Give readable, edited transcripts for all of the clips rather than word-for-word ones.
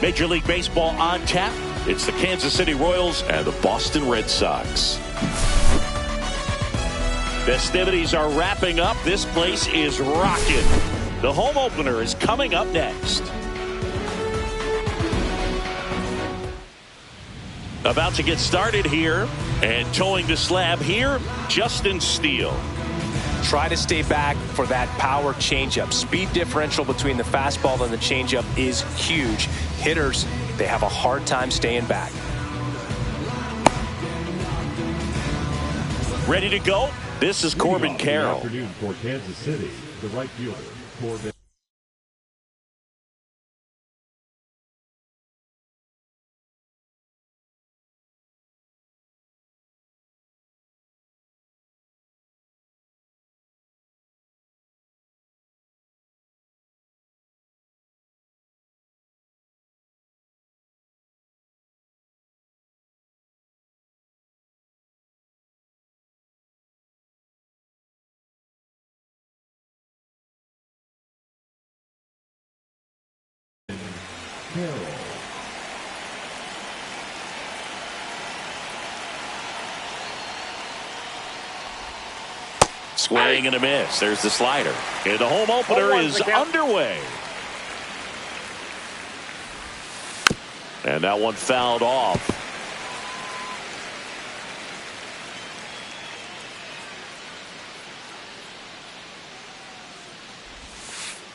Major League Baseball on tap. It's the Kansas City Royals and the Boston Red Sox. Festivities are wrapping up. This place is rocking. The home opener is coming up next. About to get started here, and towing the slab here, Justin Steele. Try to stay back for that power changeup. Speed differential between the fastball and the changeup is huge. Hitters, they have a hard time staying back. Ready to go? This is Corbin Carroll. Afternoon for Kansas City, the right fielder, Corbin. Swing and a miss. There's the slider. And the home opener is underway. And that one fouled off.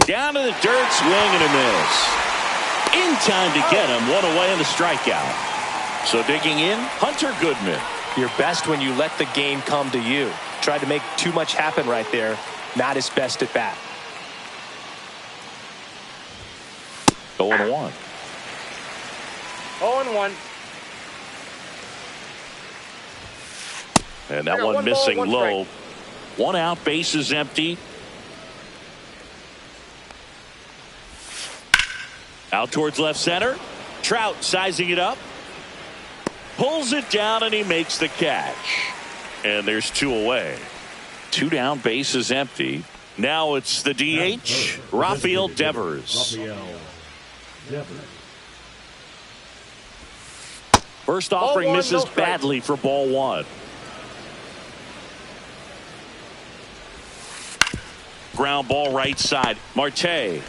Down to the dirt, swing and a miss. In time to get him, one away on the strikeout. So digging in, Hunter Goodman. You're best when you let the game come to you. Tried to make too much happen right there. Not his best at bat. 0-1. 0-1. And that one missing low. One out, base is empty. Out towards left center. Trout sizing it up. Pulls it down and he makes the catch. And there's two away. Two down, base is empty. Now it's the DH, Rafael Devers. First offering misses badly for ball one. Ground ball right side. Marte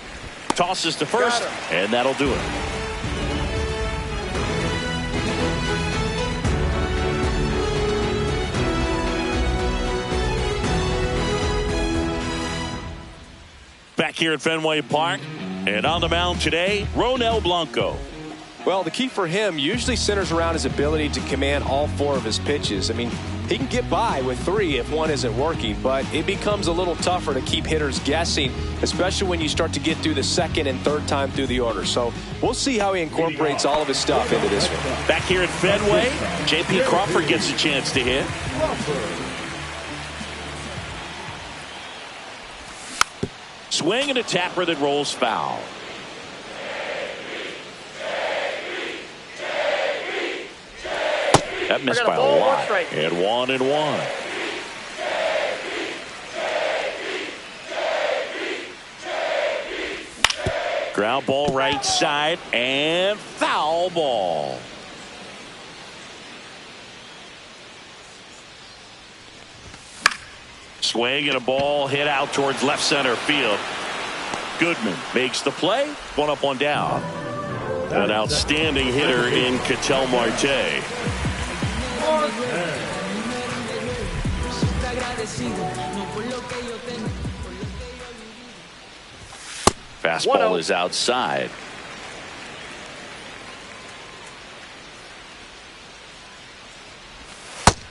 tosses to first, and that'll do it. Back here at Fenway Park, and on the mound today, Ronel Blanco. Well, the key for him usually centers around his ability to command all four of his pitches. I mean, he can get by with three if one isn't working, but it becomes a little tougher to keep hitters guessing, especially when you start to get through the second and third time through the order. So we'll see how he incorporates all of his stuff into this one. Back here at Fenway, J.P. Crawford gets a chance to hit. Swing and a tapper that rolls foul. That missed by a lot. And 1-1. Ground ball right side and foul ball. Swing and a ball hit out towards left center field. Goodman makes the play. One up, one down. An outstanding hitter in Ketel Marte. Fastball is outside.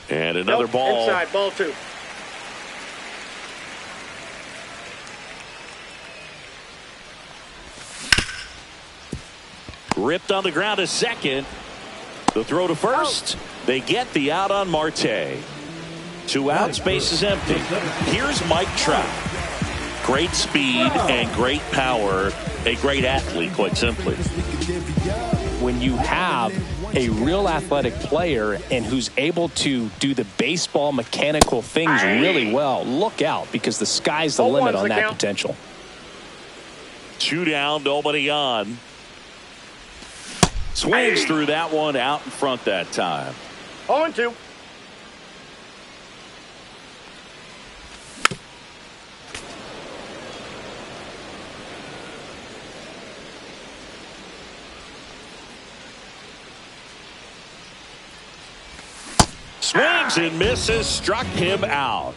And another ball. Inside, ball two. Ripped on the ground a second. The throw to first. They get the out on Marte. Two outs, base is empty. Here's Mike Trout. Great speed and great power. A great athlete, quite simply. When you have a real athletic player and who's able to do the baseball mechanical things really well, look out, because the sky's the limit on that potential. Two down, nobody on. Swings through that one out in front that time. 0-2. Swings and misses, struck him out.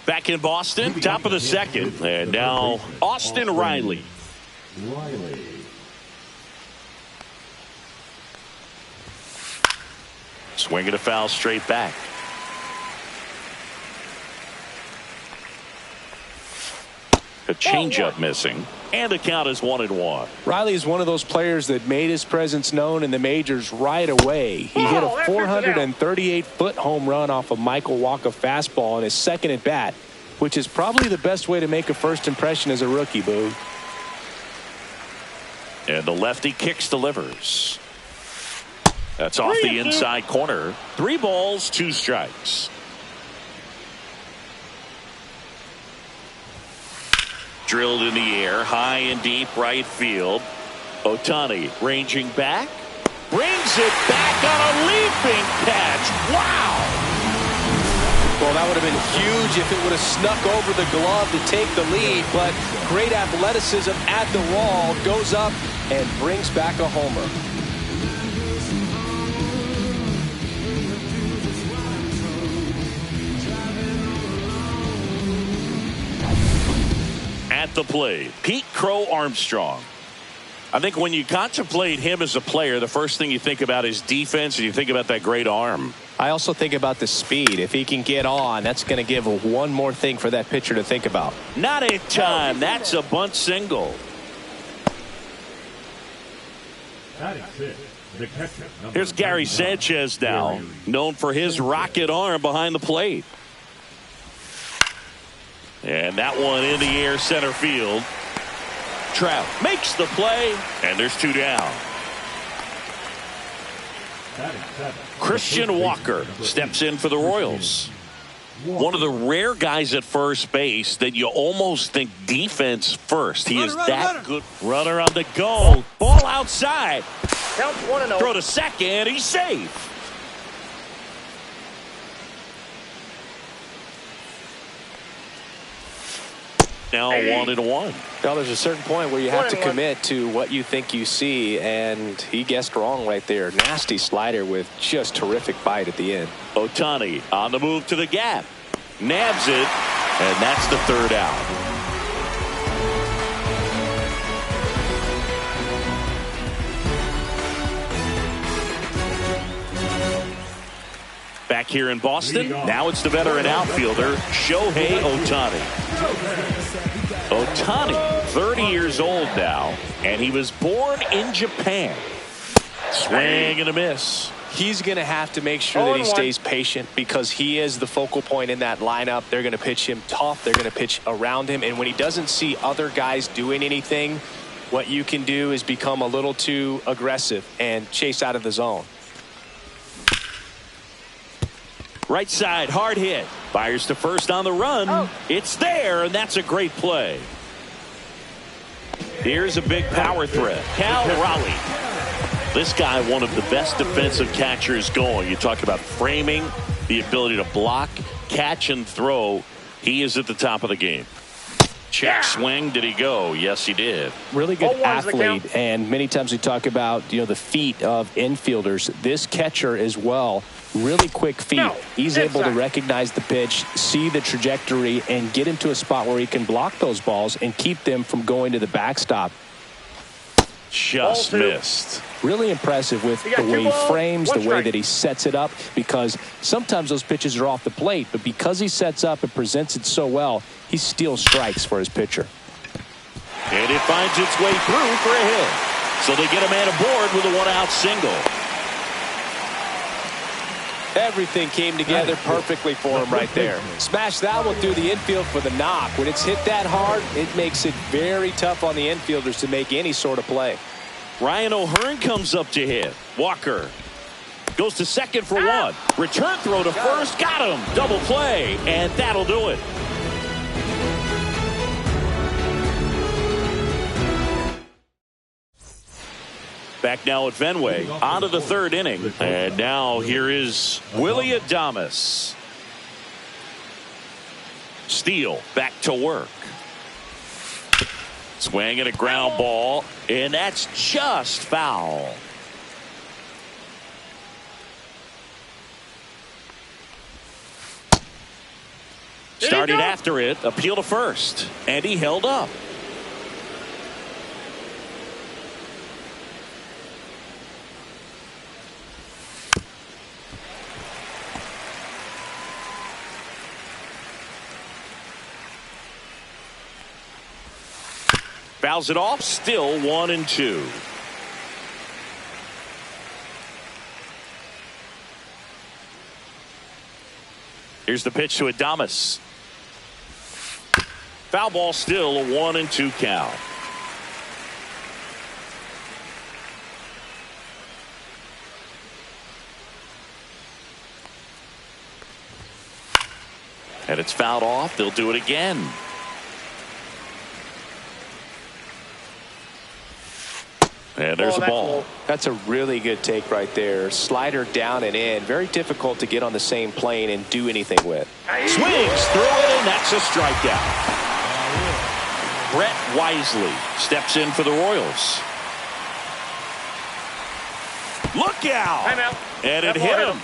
Back in Boston, top of the second, and now Austin Riley. Swinging a foul straight back. A changeup missing, and the count is 1-1. Riley is one of those players that made his presence known in the majors right away. He hit a 438-foot home run off a Michael Wacha fastball on his second at bat, which is probably the best way to make a first impression as a rookie, Boo. And the lefty kicks, delivers. That's off the inside corner. 3 balls, 2 strikes. Drilled in the air, high and deep right field. Ohtani ranging back. Brings it back on a leaping catch. Wow! Well, that would have been huge if it would have snuck over the glove to take the lead, but great athleticism at the wall, goes up and brings back a homer. At the plate, Pete Crow Armstrong. I think when you contemplate him as a player, the first thing you think about is defense, and you think about that great arm. I also think about the speed. If he can get on, that's going to give one more thing for that pitcher to think about. Not in time. That's a bunt single. Here's Gary Sanchez now, known for his rocket arm behind the plate. And that one in the air, center field. Trout makes the play, and there's 2 down. Christian Walker steps in for the Royals. One of the rare guys at first base that you almost think defense first. He is that good. Runner on the go. Ball outside. Counts 1-0. Throw to second. He's safe. Now 1-1. Well, there's a certain point where you have to commit to what you think you see, and he guessed wrong right there. Nasty slider with just terrific bite at the end. Ohtani on the move to the gap. Nabs it, and that's the 3rd out. Back here in Boston, now it's the veteran outfielder, Shohei Ohtani. Ohtani, 30 years old now, and he was born in Japan. Swing and a miss. He's going to have to make sure that he stays patient because he is the focal point in that lineup. They're going to pitch him tough. They're going to pitch around him. And when he doesn't see other guys doing anything, what you can do is become a little too aggressive and chase out of the zone. Right side, hard hit. Fires to first on the run. It's there, and that's a great play. Here's a big power threat. Cal Raleigh. This guy, one of the best defensive catchers going. You talk about framing, the ability to block, catch, and throw. He is at the top of the game. Check swing. Did he go? Yes, he did. Really good athlete, and many times we talk about the feet of infielders. This catcher as well. Really quick feet. He's able to recognize the pitch, see the trajectory, and get into a spot where he can block those balls and keep them from going to the backstop. Just missed. Really impressive with the way he frames, the way that he sets it up, because sometimes those pitches are off the plate, but because he sets up and presents it so well, he steals strikes for his pitcher. And it finds its way through for a hit. So they get a man aboard with a 1-out single. Everything came together perfectly for him right there. Smash that one through the infield for the knock. When it's hit that hard, it makes it very tough on the infielders to make any sort of play. Ryan O'Hearn comes up to hit. Walker goes to second for 1. Return throw to first. Got him. Double play. And that'll do it. Back now at Fenway. On to the third inning. And now here is Willie Adames. Steele back to work. Swing and a ground ball. And that's just foul. Started after it. Appeal to first. And he held up. Fouls it off. Still 1-2. Here's the pitch to Adames. Foul ball, still a 1-2 count. And it's fouled off. They'll do it again. And there's a ball. That's a really good take right there. Slider down and in. Very difficult to get on the same plane and do anything with. Swings through it, and that's a strikeout. Brett Wisely steps in for the Royals. Look out. Timeout. And it hit him.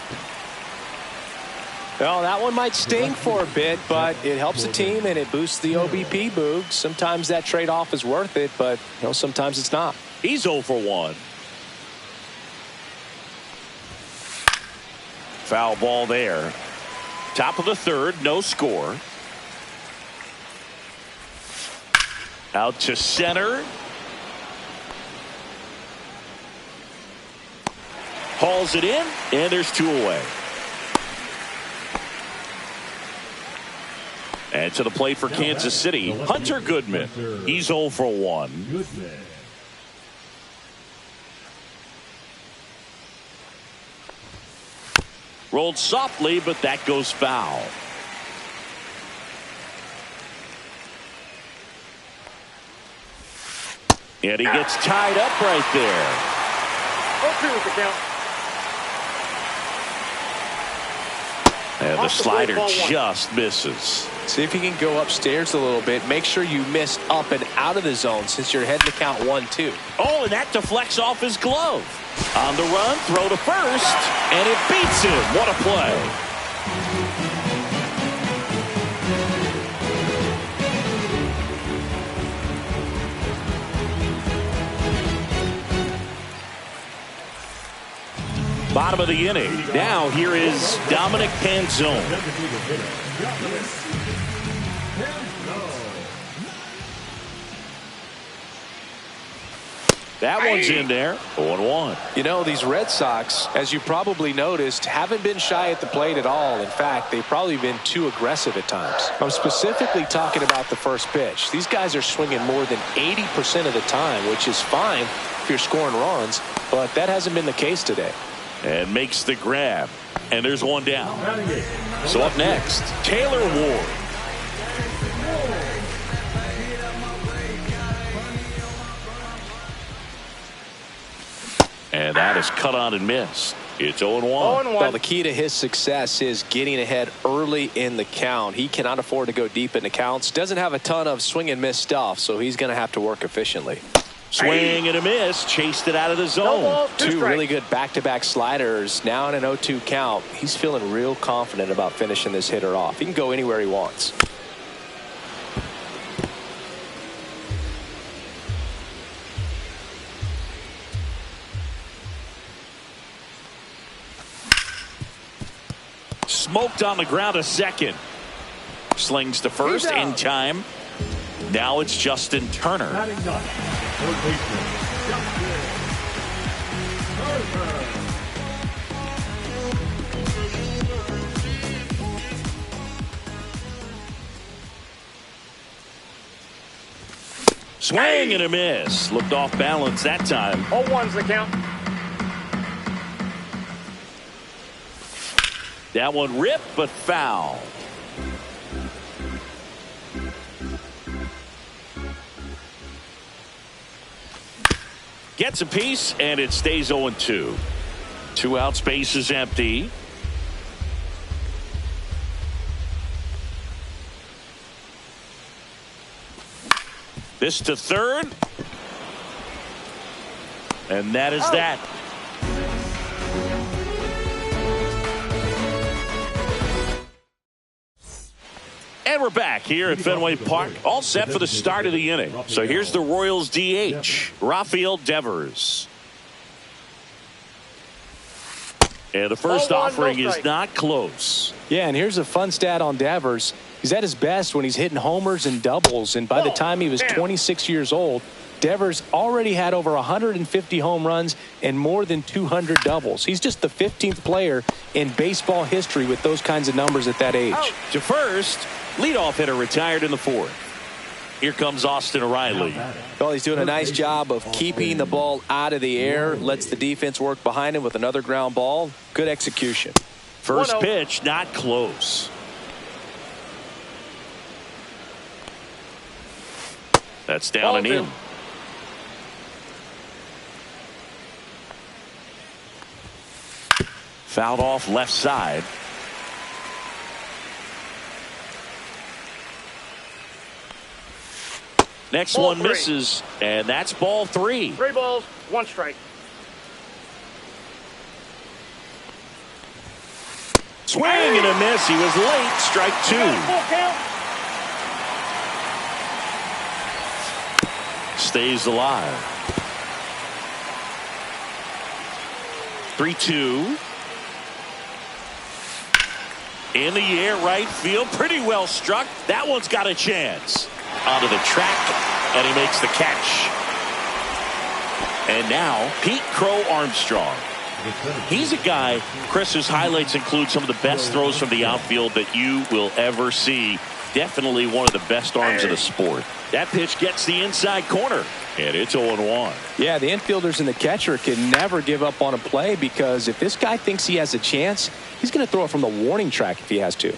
Well, that one might sting for a bit, but it helps the team and it boosts the OBP, Boog. Sometimes that trade-off is worth it, but sometimes it's not. He's 0 for 1. Foul ball there. Top of the third, no score. Out to center. Hauls it in, and there's 2 away. And to the plate for Kansas City, Hunter Goodman. He's 0 for 1. Rolled softly, but that goes foul. And he gets tied up right there. 0-2 is the count. And the slider just misses. See if you can go upstairs a little bit. Make sure you miss up and out of the zone since you're heading to count 1-2. Oh, and that deflects off his glove. On the run, throw to first, and it beats him. What a play. Bottom of the inning. Now here is Dominic Panzone. That one's in there. 0-1. These Red Sox, as you probably noticed, haven't been shy at the plate at all. In fact, they've probably been too aggressive at times. I'm specifically talking about the first pitch. These guys are swinging more than 80% of the time, which is fine if you're scoring runs, but that hasn't been the case today. And makes the grab. And there's one down. So up next, Taylor Ward. And that is cut on and missed. It's 0-1. Well, the key to his success is getting ahead early in the count. He cannot afford to go deep into counts. Doesn't have a ton of swing and miss stuff, so he's going to have to work efficiently. Swing and a miss. Chased it out of the zone. Two really good back-to-back sliders. Now in an 0-2 count. He's feeling real confident about finishing this hitter off. He can go anywhere he wants. Smoked on the ground to second. Slings to first in time. Now it's Justin Turner. Swing and a miss. Looked off balance that time. 0-1's the count. That one ripped, but foul. Gets a piece, and it stays 0-2. 2 outs, base is empty. This to third. And that is that. And we're back here at Fenway Park, all set for the start of the inning. So here's the Royals DH, Rafael Devers. And the first offering is not close. Yeah, and here's a fun stat on Devers. He's at his best when he's hitting homers and doubles, and by the time he was 26 years old, Devers already had over 150 home runs and more than 200 doubles. He's just the 15th player in baseball history with those kinds of numbers at that age. To first, leadoff hitter retired in the 4th. Here comes Austin O'Reilly. Well, he's doing a nice job of keeping the ball out of the air, lets the defense work behind him with another ground ball. Good execution. First pitch, not close. That's down and in. Fouled off left side. Next one misses, and that's ball 3. 3 balls, 1 strike. Swing and a miss. He was late. Strike 2. Full count. Stays alive. 3-2. In the air, right field. Pretty well struck. That one's got a chance. Onto the track, and he makes the catch. And now, Pete Crow Armstrong. He's a guy, Chris, whose highlights include some of the best throws from the outfield that you will ever see. Definitely one of the best arms in the sport. That pitch gets the inside corner, and it's 0-1. Yeah, the infielders and the catcher can never give up on a play, because if this guy thinks he has a chance, he's going to throw it from the warning track if he has to.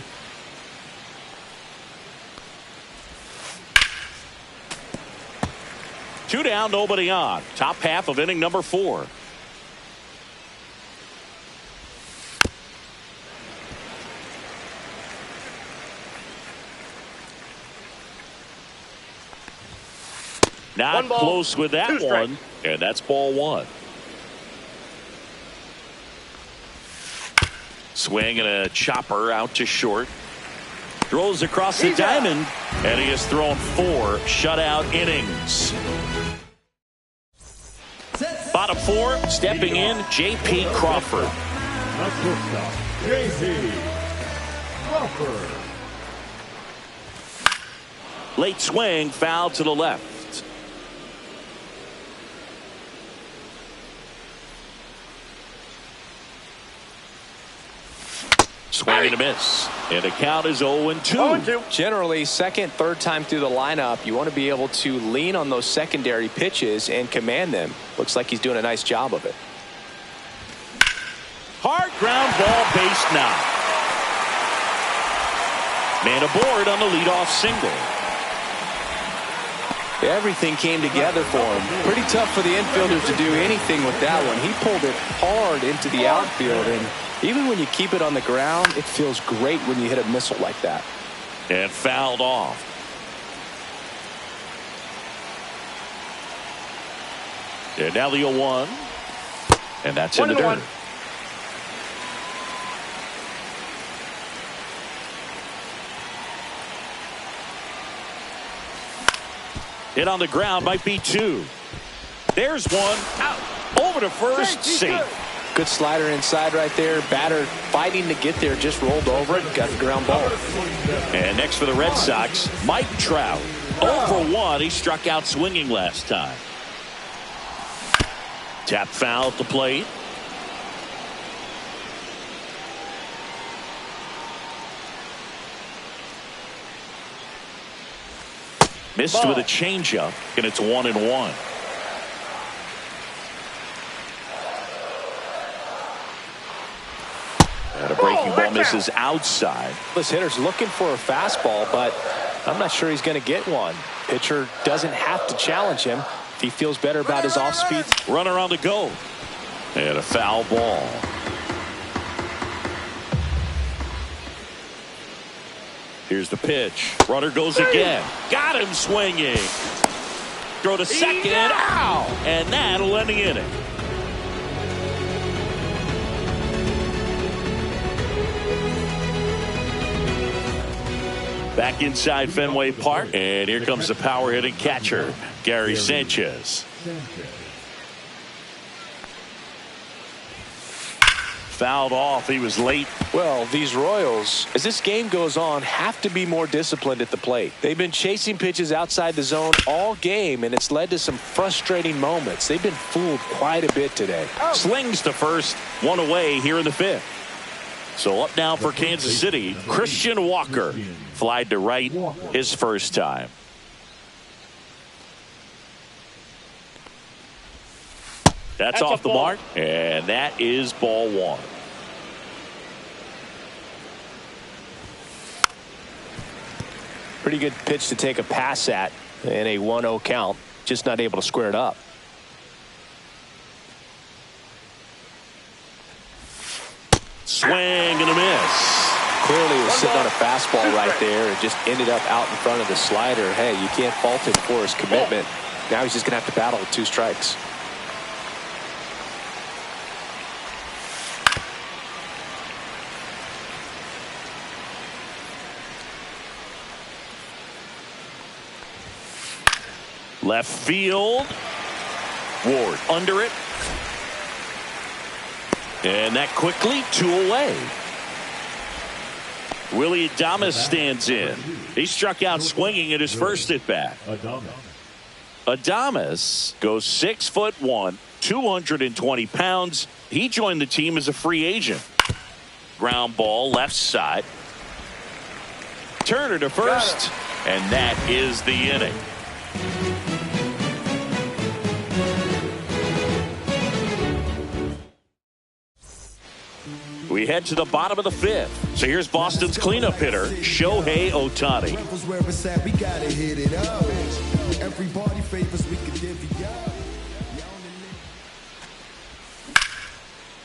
Two down, nobody on. Top half of inning number 4. Not close with that one, and that's ball 1. Swing and a chopper out to short. Throws across the diamond, and he has thrown 4 shutout innings. Bottom 4, stepping in, J.P. Crawford. That's shortstop, J.P. Crawford. Late swing, foul to the left. Swing and a miss. And the count is 0-2. Generally, second, third time through the lineup, you want to be able to lean on those secondary pitches and command them. Looks like he's doing a nice job of it. Hard ground ball, base knock. Man aboard on the leadoff single. Everything came together for him. Pretty tough for the infielders to do anything with that one. He pulled it hard into the outfield, and even when you keep it on the ground, it feels great when you hit a missile like that. And fouled off. And now the 0-1. And that's in the dirt. Hit on the ground, might be 2. There's one. Out. Over to first, safe. Good slider inside right there. Batter fighting to get there, just rolled over it, got the ground ball. And next for the Red Sox, Mike Trout. 0-for-1. He struck out swinging last time. Tap foul at the plate. Missed with a changeup, and it's 1-1. And a breaking ball misses outside. This hitter's looking for a fastball, but I'm not sure he's going to get one. Pitcher doesn't have to challenge him. If he feels better about his off speed. Runner on the go. And a foul ball. Here's the pitch. Runner goes again. Got him swinging. Throw to second. Ow! And that'll end the inning. Back inside Fenway Park. And here comes the power hitting catcher, Gary Sanchez. Fouled off. He was late. Well, these Royals, as this game goes on, have to be more disciplined at the plate. They've been chasing pitches outside the zone all game, and it's led to some frustrating moments. They've been fooled quite a bit today. Slings to first. One away here in the fifth. So up now for Kansas City, Christian Walker. Flied to right his first time. That's off the mark, and that is ball one. Pretty good pitch to take a pass at in a 1-0 count. Just not able to square it up. Swing and a miss. Clearly was sitting on a fastball right there and just ended up out in front of the slider. Hey, you can't fault him for his commitment. Now he's just going to have to battle with 2 strikes. Left field. Ward under it. And that quickly 2 away. Willie Adames stands in. He struck out swinging at his first at bat. Adames goes 6'1", 220 pounds. He joined the team as a free agent. Ground ball left side. Turner to first. And that is the inning. We head to the bottom of the fifth. So here's Boston's cleanup hitter, Shohei Ohtani.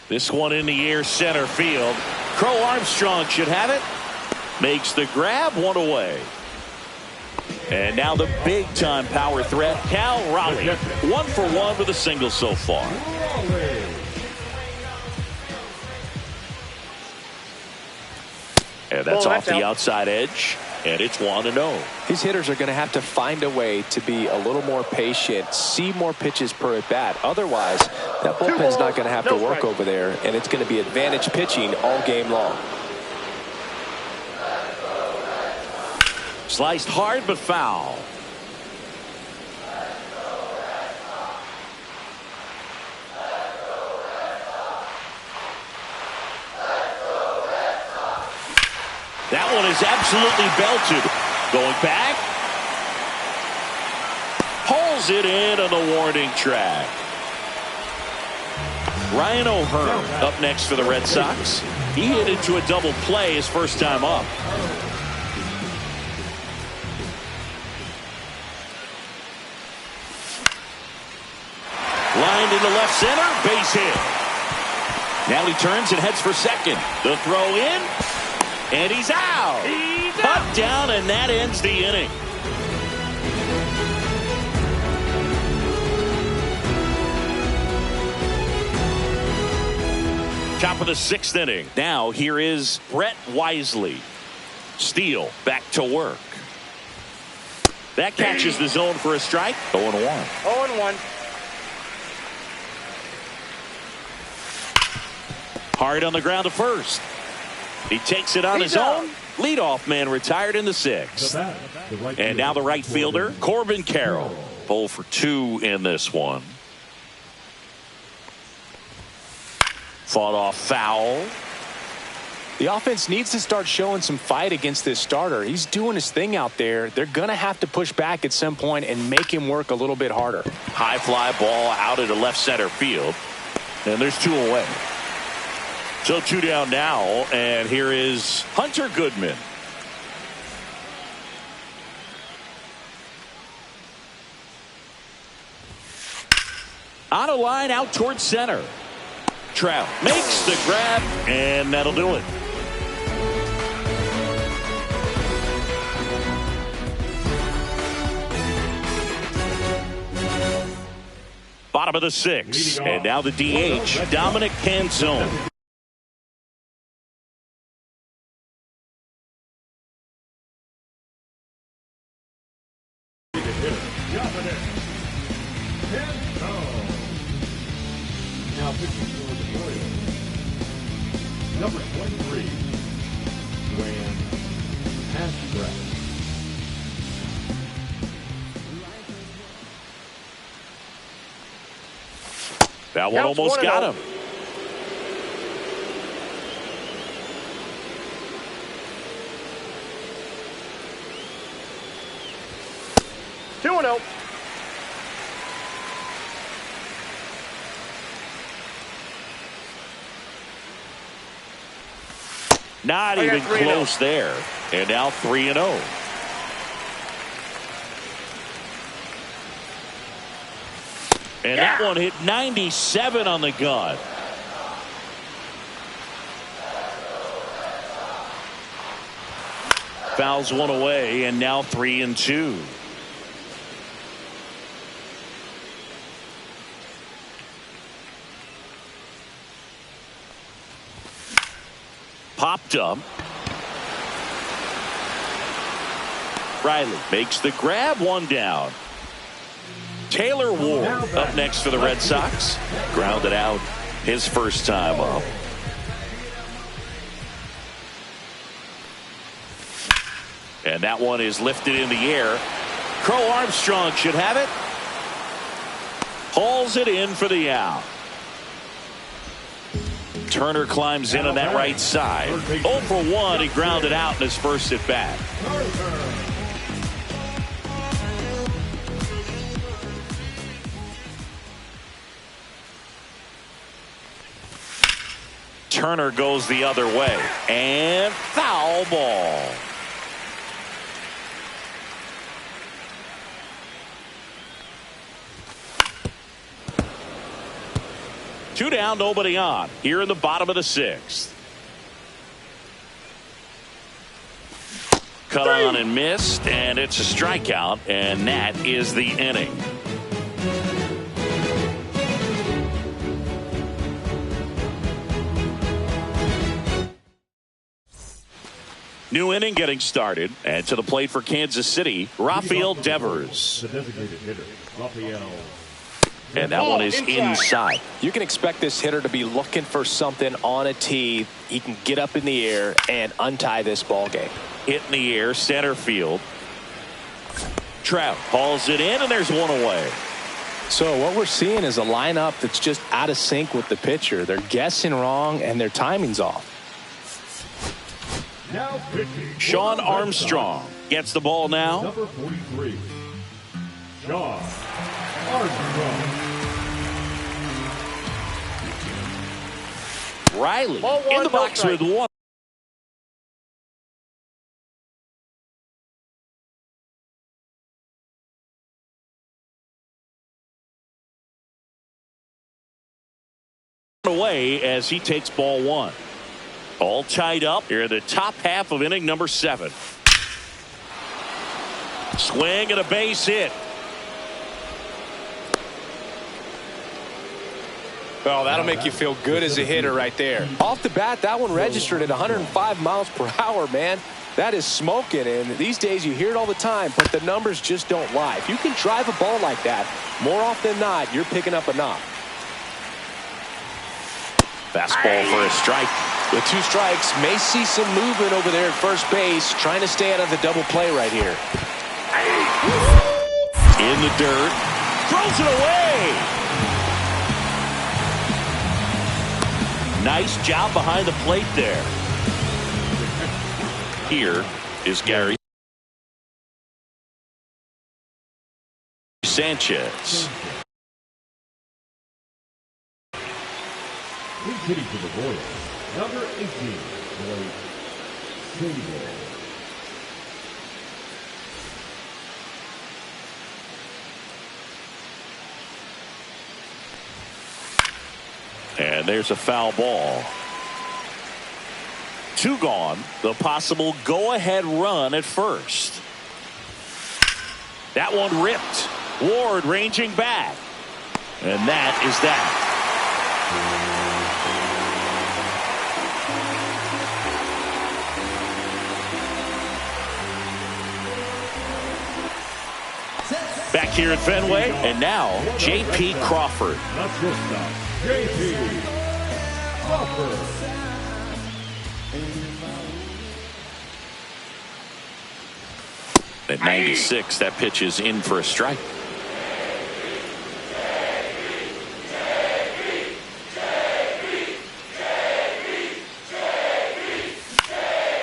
This one in the air, center field. Crow Armstrong should have it. Makes the grab, 1 away. And now the big-time power threat, Cal Raleigh. 1 for 1 with a single so far. And that's off the outside edge, and it's 1-0. These hitters are going to have to find a way to be a little more patient, see more pitches per at bat. Otherwise, that bullpen's not going to have to work over there, and it's going to be advantage pitching all game long. Sliced hard but foul. That one is absolutely belted. Going back. Pulls it in on the warning track. Ryan O'Hearn up next for the Red Sox. He hit into a double play his first time up. Lined into left center. Base hit. Now he turns and heads for second. The throw in. And he's out. Cut down, and that ends the inning. Top of the 6th inning. Now here is Brett Wisely. Steele back to work. That catches the zone for a strike. 0-1. 0-1. Hard on the ground to first. He takes it on his own. Leadoff man retired in the 6th. And now the right fielder, Corbin Carroll. 0 for 2 in this one. Fought off foul. The offense needs to start showing some fight against this starter. He's doing his thing out there. They're going to have to push back at some point and make him work a little bit harder. High fly ball out into left center field. And there's 2 away. So 2 down now, and here is Hunter Goodman. On a line out towards center. Trout makes the grab, and that'll do it. Bottom of the 6th, and now the DH, Dominic Canzone. Now pitching for the Royals, number 23, Dwayne Ashcraft. That one almost got him. Two and 0. Not even close there. And now 3-0. And that one hit 97 on the gun. Fouls one away, and now 3-2. Popped up. Riley makes the grab, one down. Taylor Ward up next for the Red Sox. Grounded out his first time up. And that one is lifted in the air. Crow Armstrong should have it. Hauls it in for the out. Turner climbs in on that right side. 0 for 1. He grounded out in his first at bat. Turner goes the other way. And foul ball. Two down, nobody on. Here in the bottom of the 6th. Cut on and missed, and it's a strikeout, and that is the inning. New inning getting started, and to the plate for Kansas City, Rafael Devers. The designated hitter, Rafael. And that one is inside. You can expect this hitter to be looking for something on a tee. He can get up in the air and untie this ball game. Hit in the air, center field. Trout hauls it in, and there's one away. So what we're seeing is a lineup that's just out of sync with the pitcher. They're guessing wrong, and their timing's off. Now pitching. Sean Armstrong gets the ball now. Number 43, Sean Armstrong. Riley in the box with one away as he takes ball 1. All tied up here in the top half of inning number 7. Swing and a base hit. Oh, that'll make you feel good as a hitter right there. Off the bat, that one registered at 105 miles per hour, man. That is smoking, and these days you hear it all the time, but the numbers just don't lie. If you can drive a ball like that, more often than not, you're picking up a knock. Fastball for a strike. With 2 strikes, may see some movement over there at first base, trying to stay out of the double play right here. In the dirt. Throws it away. Nice job behind the plate there. Here is Gary Sanchez. He's hitting to the Royals, number 18, Blake Sable. And there's a foul ball. 2 gone. The possible go-ahead run at first. That one ripped. Ward ranging back. And that is that. Back here at Fenway, and now J.P. Crawford. Not just stop. J.P. Crawford. At 96, that pitch is in for a strike.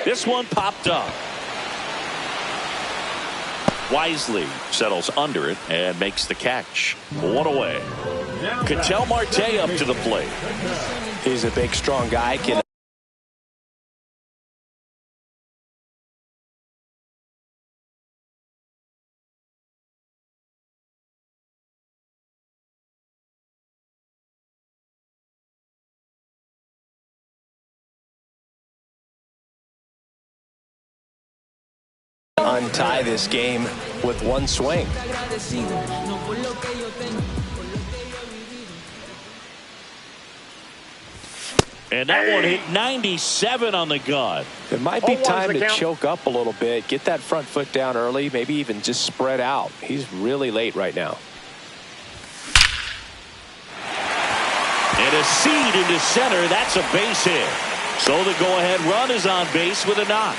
This one popped up. Wisely settles under it and makes the catch. 1 away. Ketel Marte up to the plate. He's a big, strong guy. Can untie this game with one swing. And that one hit 97 on the gun. It might be time to choke up a little bit, get that front foot down early, maybe even just spread out. He's really late right now. And a seed into center. That's a base hit. So the go-ahead run is on base with a knock.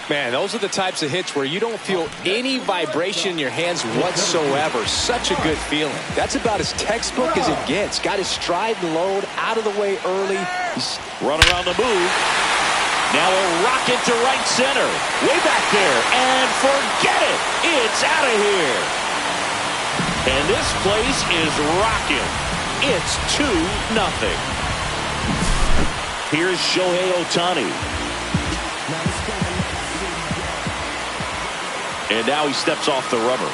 Man, those are the types of hits where you don't feel any vibration in your hands whatsoever. Such a good feeling. That's about as textbook as it gets. Got his stride and load out of the way early. He's running around the move. Now a rocket to right center. Way back there. And forget it. It's out of here. And this place is rocking. It's 2-0. Here's Shohei Ohtani. And now he steps off the rubber.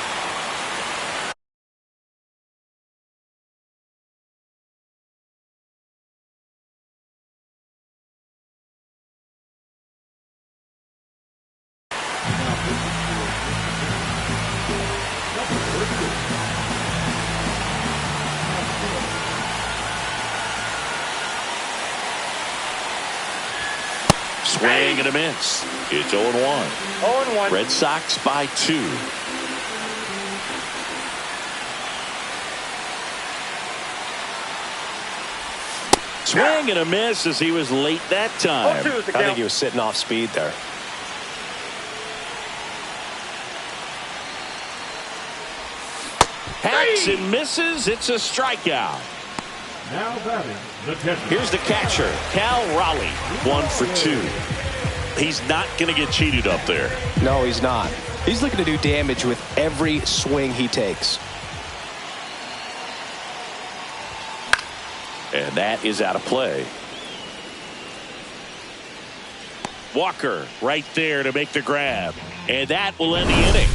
Swing and a miss. It's 0-1. 0-1. Red Sox by 2. Swing and a miss as he was late that time. I think he was sitting off speed there. Hacks and misses. It's a strikeout. Now batting the catcher. Here's the catcher, Cal Raleigh. 1 for 2. He's not going to get cheated up there. No, he's not. He's looking to do damage with every swing he takes. And that is out of play. Walker right there to make the grab. And that will end the inning.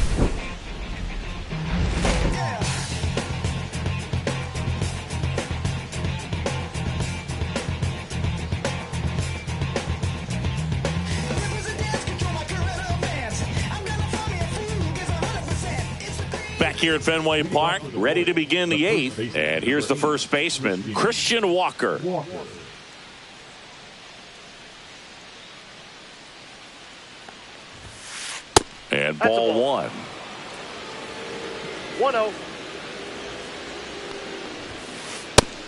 Back here at Fenway Park, ready to begin the 8th. And here's the first baseman, Christian Walker. And ball 1. 1-0.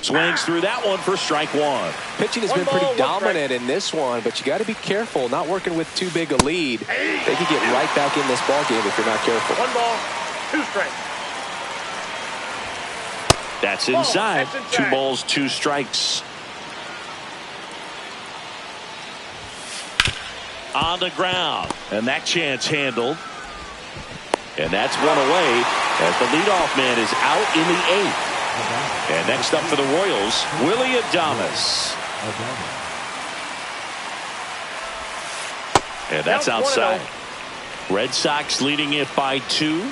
Swings through that one for strike 1. Pitching has been pretty dominant in this one, but you got to be careful. Not working with too big a lead. They could get right back in this ball game if you're not careful. 1 ball, 2 strikes. That's inside. 2 balls, 2 strikes. On the ground. And that chance handled. And that's 1 away as the leadoff man is out in the 8th. And next up for the Royals, Willie Adames. And that's outside. Red Sox leading it by 2.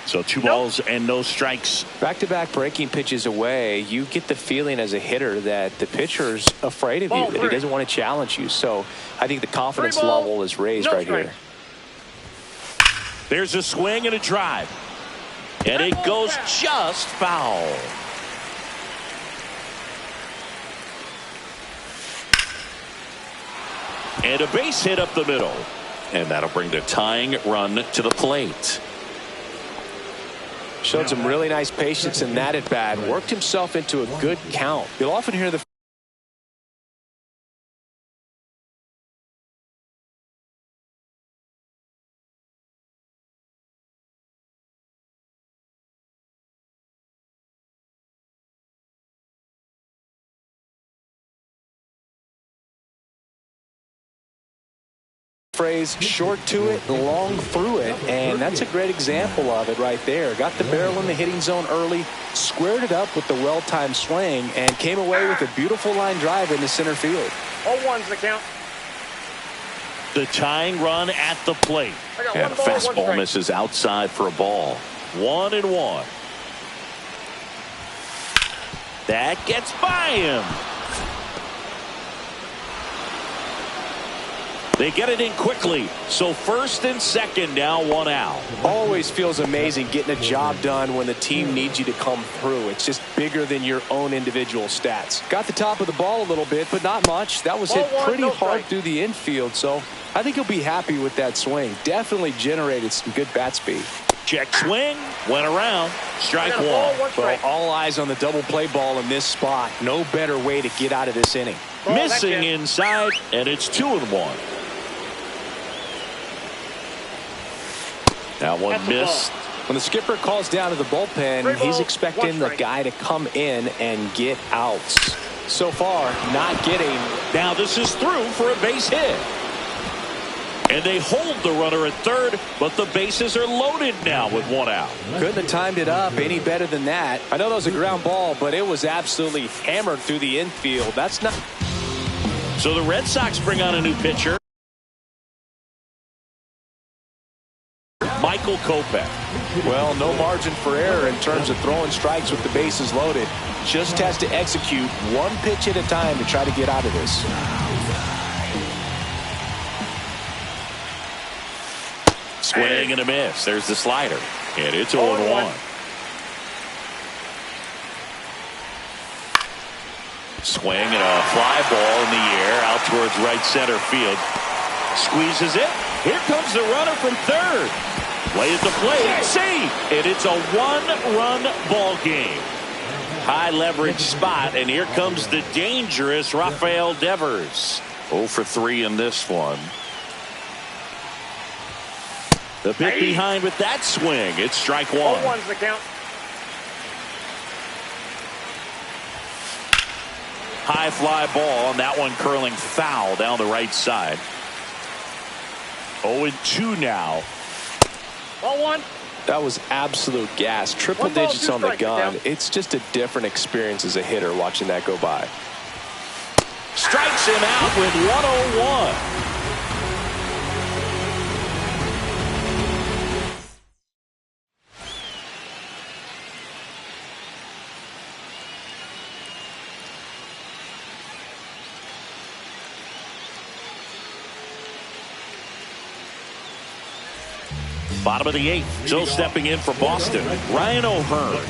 So 2 balls and no strikes. Back-to-back breaking pitches away, you get the feeling as a hitter that the pitcher's afraid of you, that he doesn't want to challenge you. So I think the confidence level is raised right here. There's a swing and a drive. And it goes just foul. And a base hit up the middle. And that'll bring the tying run to the plate. Showed some really nice patience in that at bat. Worked himself into a good count. You'll often hear the phrase, short to it, long through it, and that's a great example of it right there. Got the barrel in the hitting zone early, squared it up with the well-timed swing, and came away with a beautiful line drive into center field. 0-1's the count. The tying run at the plate. And a fastball misses outside for a ball. 1-1. That gets by him. They get it in quickly. So first and second, now 1 out. Always feels amazing getting a job done when the team needs you to come through. It's just bigger than your own individual stats. Got the top of the ball a little bit, but not much. That was hit pretty hard through the infield, so I think he'll be happy with that swing. Definitely generated some good bat speed. Check swing, went around, strike 1. Well, all eyes on the double play ball in this spot. No better way to get out of this inning. Missing inside, and it's 2-1. That one missed. When the skipper calls down to the bullpen, he's expecting the guy to come in and get outs. So far, not getting. Now this is through for a base hit. And they hold the runner at third, but the bases are loaded now with 1 out. Couldn't have timed it up any better than that. I know that was a ground ball, but it was absolutely hammered through the infield. That's not. So the Red Sox bring on a new pitcher. Michael Kopech. Well, no margin for error in terms of throwing strikes with the bases loaded. Just has to execute one pitch at a time to try to get out of this. Swing and a miss. There's the slider. And it's 0-1. Swing and a fly ball in the air out towards right center field. Squeezes it. Here comes the runner from third. Way at the plate. See, and it's a 1-run ball game. High leverage spot, and here comes the dangerous Rafael Devers. 0 for 3 in this one. The pick behind with that swing. It's strike 1. 0-1's the count. High fly ball, and that one curling foul down the right side. 0-2 now. 0-1. That was absolute gas. Triple digits on the gun. It's just a different experience as a hitter watching that go by. Strikes him out with 101. Bottom of the 8th. Still stepping in for Boston. Ryan O'Hearn.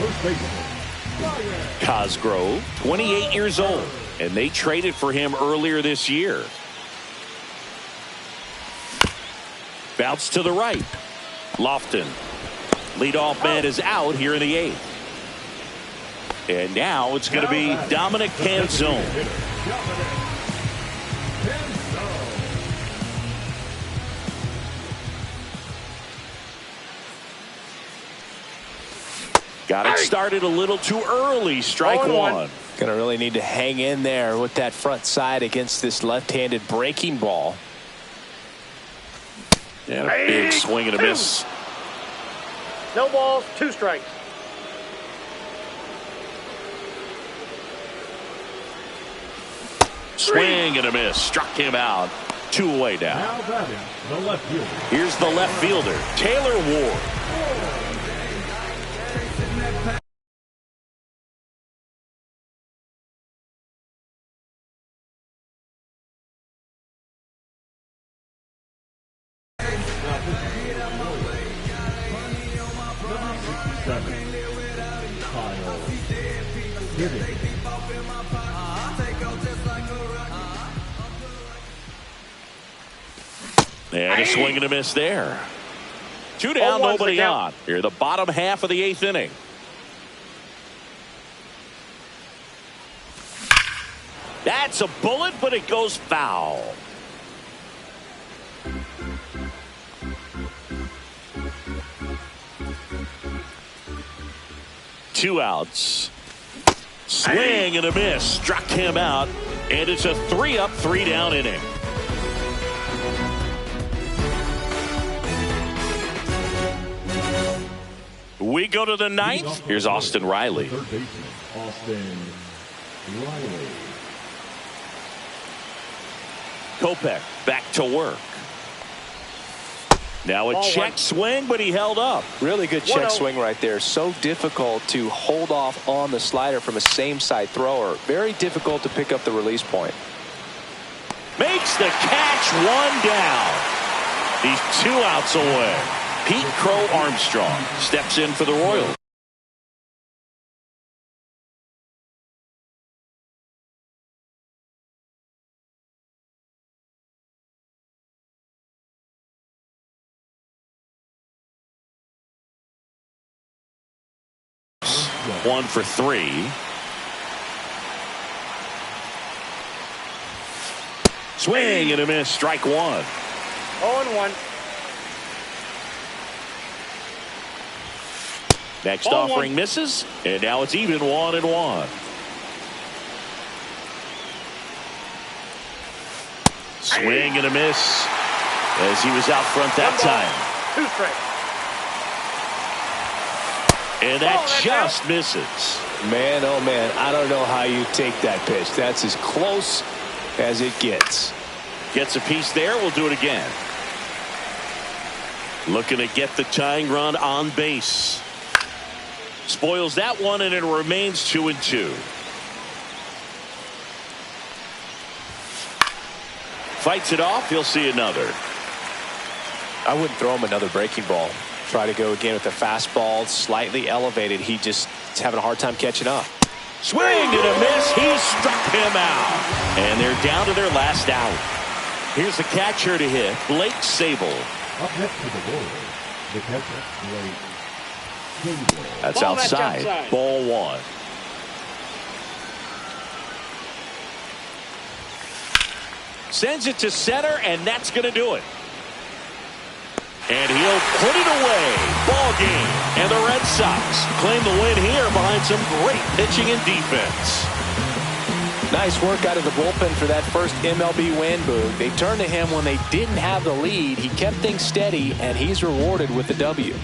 Cosgrove, 28 years old. And they traded for him earlier this year. Bounce to the right. Lofton. Leadoff man is out here in the 8th. And now it's going to be Dominic Canzone. Got it started a little too early. Strike 1. Going to really need to hang in there with that front side against this left-handed breaking ball. And a big swing and a miss. No balls, 2 strikes. Swing and a miss. Struck him out. 2 away now. Now batting, the left fielder. Here's the left fielder, Taylor Ward. 7, Kyle Givens. And a swing and a miss there. 2 down, nobody on. Here, the bottom half of the 8th inning. That's a bullet, but it goes foul. Two outs. Swing and a miss. Struck him out. And it's a 3-up, 3-down inning. We go to the 9th. Here's Austin Riley. Third baseman, Austin Riley. Kopech back to work. Now a check swing, but he held up. Really good check swing right there. So difficult to hold off on the slider from a same side thrower. Very difficult to pick up the release point. Makes the catch, 1 down. He's 2 outs away. Pete Crow Armstrong steps in for the Royals. One for 3. Swing and a miss. Strike 1. 0-1. Next offering misses, and now it's even 1-1. Swing and a miss as he was out front that time. 2 strikes. And that just misses. Man, oh man, I don't know how you take that pitch. That's as close as it gets. Gets a piece there. We'll do it again. Looking to get the tying run on base. Spoils that one, and it remains 2-2. Fights it off. He'll see another. I wouldn't throw him another breaking ball. Try to go again with the fastball slightly elevated. He just is having a hard time catching up. Swing and a miss. He struck him out. And they're down to their last out. Here's the catcher to hit, Blake Sable. Up next to the Royals, the catcher, Blake Sable. That's outside. Ball 1. Sends it to center, and that's going to do it. And he'll put it away. Ball game. And the Red Sox claim the win here behind some great pitching and defense. Nice work out of the bullpen for that first MLB win, Boog. They turned to him when they didn't have the lead. He kept things steady, and he's rewarded with the W.